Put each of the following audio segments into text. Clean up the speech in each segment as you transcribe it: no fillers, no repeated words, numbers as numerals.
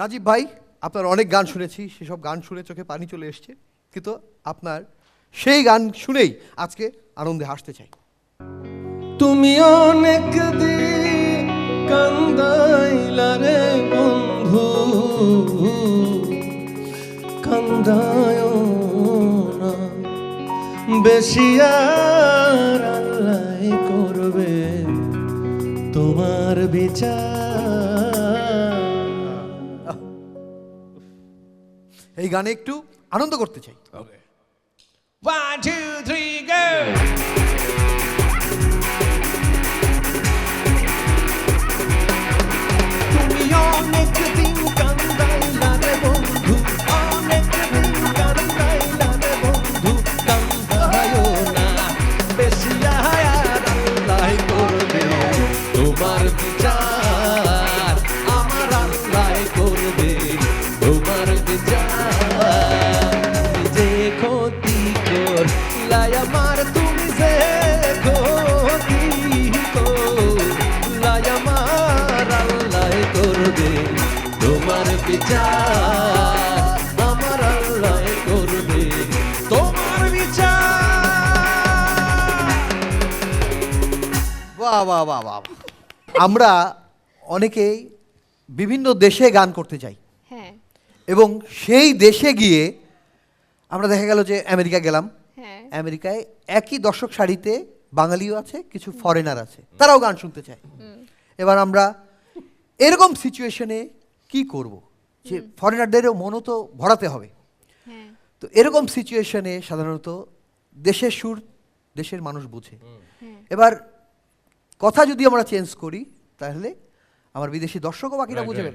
রাজীব ভাই, আপনার অনেক গান শুনেছি, সেসব গান শুনে চোখে পানি চলে এসছে, কিন্তু আপনার সেই গান শুনেই আজকে আনন্দে হাসতে চাই। তুমি অনেক দিন কান্দাইলা রে বন্ধু, কান্দায় না বেশি, আর আল্লাহ করবে তোমার বিচার। এই গানে একটু আনন্দ করতে চাই। 1 2 3 go. তুমি অনেক দিন কান্দাইলা রে বন্ধু, অনেক দিন কান্দাইলা রে বন্ধু, কান্দায়ও না বেশি, আর আল্লাহ করবে তোমার বিচার, আমার আল্লাহ করবে তোমার বিচার। যে ক্ষতি করলাই আমার, তুমি যে ক্ষতি করলাই আমার, আল্লাহ করবে তোমার বিচার, আমার আল্লাহ করবে তোমার বিচার। বাহ বাহ বাহ বাহ। আমরা অনেকেই বিভিন্ন দেশে গান করতে চাই, হ্যাঁ এবং সেই দেশে গিয়ে আমরা দেখা গেল যে আমেরিকা গেলাম, হ্যাঁ আমেরিকায় একই দর্শক সারিতে বাঙালিও আছে, কিছু ফরেনার আছে, তারাও গান শুনতে চায়। এবার আমরা এরকম সিচুয়েশনে কি করব, যে ফরেনারদেরও মনও তো ভরাতে হবে। হ্যাঁ তো এরকম সিচুয়েশনে সাধারণত দেশের সুর দেশের মানুষ বুঝে। এবার কথা যদি আমরা চেঞ্জ করি, তাহলে আমার বিদেশি দর্শকও বাকিরা বুঝবেন।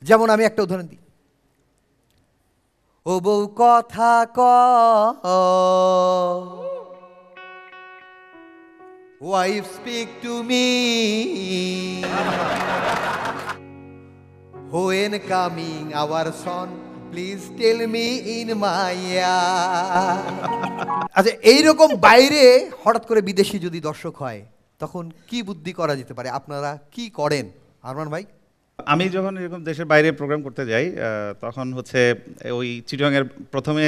যেমন আমি একটা উদাহরণ দিই, ও বউ কথা ক, wife speak to me, when coming our son please tell me in মাইয়া। আচ্ছা, এইরকম বাইরে হঠাৎ করে বিদেশি যদি দর্শক হয়, তখন কি বুদ্ধি করা যেতে পারে? আপনারা কি করেন আরমান ভাই? আমি যখন এরকম দেশের বাইরে প্রোগ্রাম করতে যাই, তখন হচ্ছে ওই চিটংয়ের প্রথমে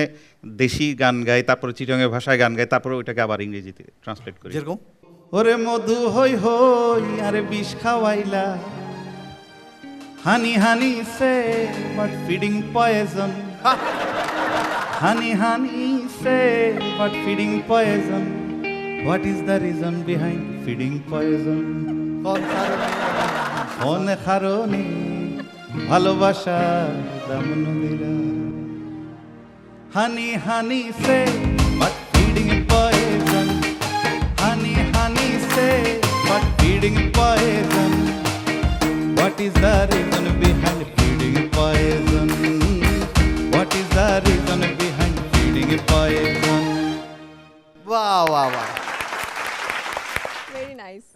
দেশি গান গাই, তারপরে চিটংয়ের ভাষায় গান গাই, তারপরে ওইটাকে আবার ইংরেজিতে ট্রান্সলেট করি। যেরকম ওরে মধু হই হই আরে বিষ খাওয়াইলা, honey honey say but feeding poison, honey honey say but feeding poison, what is the reason behind feeding poison? কোন কারণে ভালোবাসা দাম দিলা, হানি হানি সে